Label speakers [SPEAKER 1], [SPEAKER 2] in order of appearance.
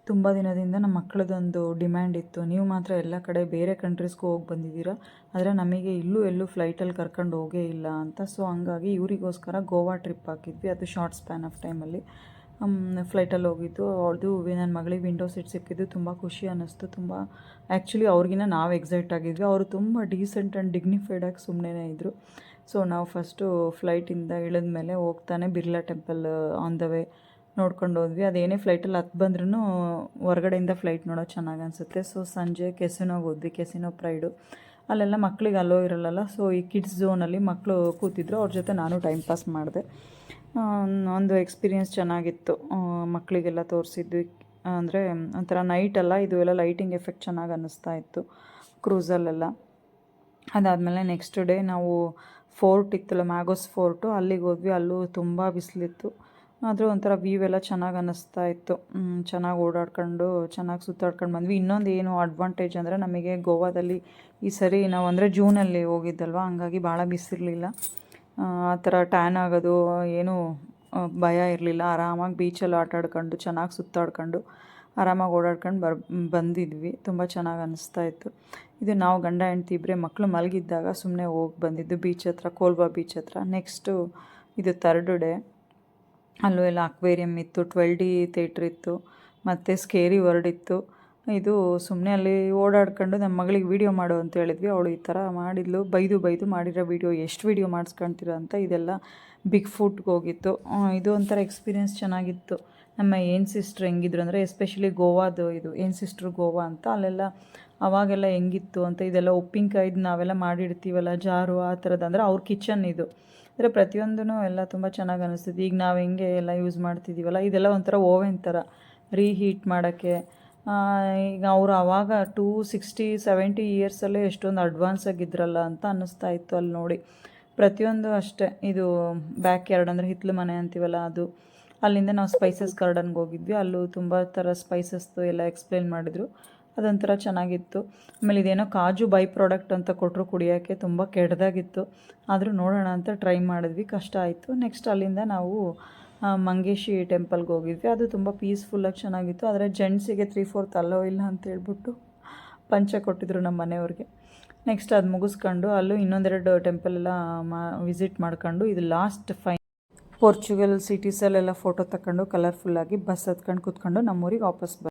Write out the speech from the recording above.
[SPEAKER 1] ತುಂಬ ದಿನದಿಂದ ನಮ್ಮ ಮಕ್ಕಳದೊಂದು ಡಿಮ್ಯಾಂಡ್ ಇತ್ತು. ನೀವು ಮಾತ್ರ ಎಲ್ಲ ಕಡೆ ಬೇರೆ ಕಂಟ್ರೀಸ್ಗೂ ಹೋಗಿ ಬಂದಿದ್ದೀರಾ, ಆದರೆ ನಮಗೆ ಎಲ್ಲೂ ಫ್ಲೈಟಲ್ಲಿ ಕರ್ಕೊಂಡು ಹೋಗೇ ಇಲ್ಲ ಅಂತ. ಸೊ ಹಂಗಾಗಿ ಇವರಿಗೋಸ್ಕರ ಗೋವಾ ಟ್ರಿಪ್ ಹಾಕಿದ್ವಿ. ಅದು ಶಾರ್ಟ್ ಸ್ಪ್ಯಾನ್ ಆಫ್ ಟೈಮಲ್ಲಿ ಫ್ಲೈಟಲ್ಲಿ ಹೋಗಿದ್ದು. ಅವ್ರದ್ದು ನನ್ನ ಮಗಳಿಗೆ ವಿಂಡೋ ಸೀಟ್ ಸಿಕ್ಕಿದ್ದು ತುಂಬ ಖುಷಿ ಅನ್ನಿಸ್ತು. ತುಂಬ ಆ್ಯಕ್ಚುಲಿ ಅವ್ರಿಗಿನ್ನ ನಾವು ಎಕ್ಸೈಟ್ ಆಗಿದ್ವಿ. ಅವರು ತುಂಬ ಡೀಸೆಂಟ್ ಆ್ಯಂಡ್ ಡಿಗ್ನಿಫೈಡಾಗಿ ಸುಮ್ಮನೆ ಇದ್ದರು. ಸೊ ನಾವು ಫಸ್ಟು ಫ್ಲೈಟಿಂದ ಇಳಿದ ಮೇಲೆ ಹೋಗ್ತಾನೆ Birla temple on the way ನೋಡ್ಕೊಂಡು ಹೋದ್ವಿ. ಅದೇನೇ ಫ್ಲೈಟಲ್ಲಿ ಹತ್ತು ಬಂದ್ರೂ ಹೊರಗಡೆಯಿಂದ ಫ್ಲೈಟ್ ನೋಡೋದು ಚೆನ್ನಾಗಿ ಅನಿಸುತ್ತೆ. ಸೊ ಸಂಜೆ ಕೆಸಿನೋಗೆ ಹೋದ್ವಿ, ಕೆಸಿನೋ ಪ್ರೈಡು. ಅಲ್ಲೆಲ್ಲ ಮಕ್ಕಳಿಗೆ ಅಲೋ ಇರಲ್ಲ. ಸೊ ಈ ಕಿಡ್ಸ್ ಝೋನಲ್ಲಿ ಮಕ್ಕಳು ಕೂತಿದ್ರು, ಅವ್ರ ಜೊತೆ ನಾನು ಟೈಮ್ ಪಾಸ್ ಮಾಡಿದೆ. ಒಂದು ಎಕ್ಸ್ಪೀರಿಯೆನ್ಸ್ ಚೆನ್ನಾಗಿತ್ತು. ಮಕ್ಕಳಿಗೆಲ್ಲ ತೋರಿಸಿದ್ವಿ. ಅಂದರೆ ಒಂಥರ ನೈಟಲ್ಲ, ಇದು ಎಲ್ಲ ಲೈಟಿಂಗ್ ಎಫೆಕ್ಟ್ ಚೆನ್ನಾಗಿ ಅನ್ನಿಸ್ತಾ ಇತ್ತು ಕ್ರೂಸಲ್ಲೆಲ್ಲ. ಅದಾದಮೇಲೆ ನೆಕ್ಸ್ಟ್ ಡೇ ನಾವು ಫೋರ್ಟ್ ಇತ್ತಲ್ಲ, ಮ್ಯಾಗೋಸ್ ಫೋರ್ಟು, ಅಲ್ಲಿಗೆ ಹೋದ್ವಿ. ಅಲ್ಲೂ ತುಂಬ ಬಿಸಿಲಿತ್ತು, ಆದರೂ ಒಂಥರ ವ್ಯೂ ಎಲ್ಲ ಚೆನ್ನಾಗಿ ಅನ್ನಿಸ್ತಾ ಇತ್ತು. ಚೆನ್ನಾಗಿ ಓಡಾಡ್ಕೊಂಡು ಚೆನ್ನಾಗಿ ಸುತ್ತಾಡ್ಕೊಂಡು ಬಂದ್ವಿ. ಇನ್ನೊಂದು ಏನು ಅಡ್ವಾಂಟೇಜ್ ಅಂದರೆ, ನಮಗೆ ಗೋವಾದಲ್ಲಿ ಈ ಸರಿ ನಾವು ಅಂದರೆ ಜೂನಲ್ಲಿ ಹೋಗಿದ್ದಲ್ವ, ಹಂಗಾಗಿ ಭಾಳ ಬಿಸಿರಲಿಲ್ಲ. ಆ ಥರ ಟ್ಯಾನ್ ಆಗೋದು ಏನೂ ಭಯ ಇರಲಿಲ್ಲ. ಆರಾಮಾಗಿ ಬೀಚಲ್ಲಿ ಆಟಾಡ್ಕೊಂಡು ಚೆನ್ನಾಗಿ ಸುತ್ತಾಡ್ಕೊಂಡು ಆರಾಮಾಗಿ ಓಡಾಡ್ಕೊಂಡು ಬಂದಿದ್ವಿ. ತುಂಬ ಚೆನ್ನಾಗಿ ಅನ್ನಿಸ್ತಾ ಇತ್ತು. ಇದು ನಾವು ಗಂಡ ಹೆಂಡ್ತಿ ಇಬ್ಬರೇ, ಮಕ್ಕಳು ಮಲಗಿದ್ದಾಗ ಸುಮ್ಮನೆ ಹೋಗಿ ಬಂದಿದ್ದು ಬೀಚ್ ಹತ್ರ, ಕೋಲ್ವಾ ಬೀಚ್ ಹತ್ರ. ನೆಕ್ಸ್ಟು ಇದು ಥರ್ಡ್ ಡೇ. ಅಲ್ಲೂ ಎಲ್ಲ ಅಕ್ವೇರಿಯಮ್ ಇತ್ತು, 12D ಥಿಯೇಟ್ರ್ ಇತ್ತು, ಮತ್ತು ಸ್ಕೇರಿ ವರ್ಡ್ ಇತ್ತು. ಇದು ಸುಮ್ಮನೆ ಅಲ್ಲಿ ಓಡಾಡ್ಕೊಂಡು ನಮ್ಮ ಮಗಳಿಗೆ ವೀಡಿಯೋ ಮಾಡು ಅಂತ ಹೇಳಿದ್ವಿ. ಅವಳು ಈ ಥರ ಮಾಡಿದ್ಲು, ಬೈದು ಮಾಡಿರೋ ವೀಡಿಯೋ, ಎಷ್ಟು ವೀಡಿಯೋ ಮಾಡಿಸ್ಕೊಳ್ತೀರ ಅಂತ. ಇದೆಲ್ಲ ಬಿಗ್ ಫುಟ್ಗೆ ಹೋಗಿತ್ತು. ಇದು ಒಂಥರ ಎಕ್ಸ್ಪೀರಿಯೆನ್ಸ್ ಚೆನ್ನಾಗಿತ್ತು. ನಮ್ಮ ಏನು ಸಿಸ್ಟ್ರ್ ಹೆಂಗಿದ್ರು ಅಂದರೆ, ಎಸ್ಪೆಷಲಿ ಗೋವಾದು ಇದು ಏನು ಸಿಸ್ಟ್ರು ಗೋವಾ ಅಂತ, ಅಲ್ಲೆಲ್ಲ ಅವಾಗೆಲ್ಲ ಹೆಂಗಿತ್ತು ಅಂತ, ಇದೆಲ್ಲ ಉಪ್ಪಿನಕಾಯ್ದು ನಾವೆಲ್ಲ ಮಾಡಿಡ್ತೀವಲ್ಲ ಜಾರು, ಆ ಥರದ್ದು. ಅಂದರೆ ಅವ್ರ ಕಿಚನ್ ಇದು. ಅಂದರೆ ಪ್ರತಿಯೊಂದೂ ಎಲ್ಲ ತುಂಬ ಚೆನ್ನಾಗಿ ಅನ್ನಿಸ್ತಿತ್ತು. ಈಗ ನಾವು ಹೆಂಗೆ ಎಲ್ಲ ಯೂಸ್ ಮಾಡ್ತಿದ್ದೀವಲ್ಲ, ಇದೆಲ್ಲ ಒಂಥರ ಓವೆನ್ ಥರ ರೀಹೀಟ್ ಮಾಡೋಕ್ಕೆ. ಈಗ ಅವರು ಆವಾಗ 260-70 ಇಯರ್ಸಲ್ಲೇ ಎಷ್ಟೊಂದು ಅಡ್ವಾನ್ಸ್ ಆಗಿದ್ರಲ್ಲ ಅಂತ ಅನ್ನಿಸ್ತಾ ಇತ್ತು ಅಲ್ಲಿ ನೋಡಿ. ಪ್ರತಿಯೊಂದು ಅಷ್ಟೇ. ಇದು ಬ್ಯಾಕ್ ಯಾರ್ಡ್ ಅಂದರೆ ಹಿತ್ತಲು ಮನೆ ಅಂತೀವಲ್ಲ ಅದು. ಅಲ್ಲಿಂದ ನಾವು ಸ್ಪೈಸಸ್ ಗಾರ್ಡನ್ಗೆ ಹೋಗಿದ್ವಿ. ಅಲ್ಲೂ ತುಂಬ ಥರ ಸ್ಪೈಸಸ್ದು ಎಲ್ಲ ಎಕ್ಸ್ಪ್ಲೇನ್ ಮಾಡಿದರು. ಅದೊಂಥರ ಚೆನ್ನಾಗಿತ್ತು. ಆಮೇಲೆ ಇದೇನೋ ಕಾಜು ಬೈ ಪ್ರಾಡಕ್ಟ್ ಅಂತ ಕೊಟ್ಟರು ಕುಡಿಯೋಕ್ಕೆ, ತುಂಬ ಕೆಟ್ಟದಾಗಿತ್ತು. ಆದರೂ ನೋಡೋಣ ಅಂತ ಟ್ರೈ ಮಾಡಿದ್ವಿ, ಕಷ್ಟ ಆಯಿತು. ನೆಕ್ಸ್ಟ್ ಅಲ್ಲಿಂದ ನಾವು ಮಂಗೇಶಿ ಟೆಂಪಲ್ಗೆ ಹೋಗಿದ್ವಿ. ಅದು ತುಂಬ ಪೀಸ್ಫುಲ್ಲಾಗಿ ಚೆನ್ನಾಗಿತ್ತು. ಆದರೆ ಜೆಂಟ್ಸಿಗೆ 3/4 ಅಲ್ಲೋ ಇಲ್ಲ ಅಂತ ಹೇಳ್ಬಿಟ್ಟು ಪಂಚ ಕೊಟ್ಟಿದ್ರು ನಮ್ಮ ಮನೆಯವ್ರಿಗೆ. ನೆಕ್ಸ್ಟ್ ಅದು ಮುಗಿಸ್ಕೊಂಡು ಅಲ್ಲೂ ಇನ್ನೊಂದೆರಡು ಟೆಂಪಲೆಲ್ಲ ವಿಸಿಟ್ ಮಾಡ್ಕೊಂಡು, ಇದು ಲಾಸ್ಟ್ ಪೋರ್ಚುಗಲ್ ಸಿಟೀಸಲ್ಲೆಲ್ಲ ಫೋಟೋ ತಗೊಂಡು ಕಲರ್ಫುಲ್ಲಾಗಿ ಬಸ್ ಹತ್ಕೊಂಡು ಕೂತ್ಕೊಂಡು ನಮ್ಮೂರಿಗೆ ವಾಪಸ್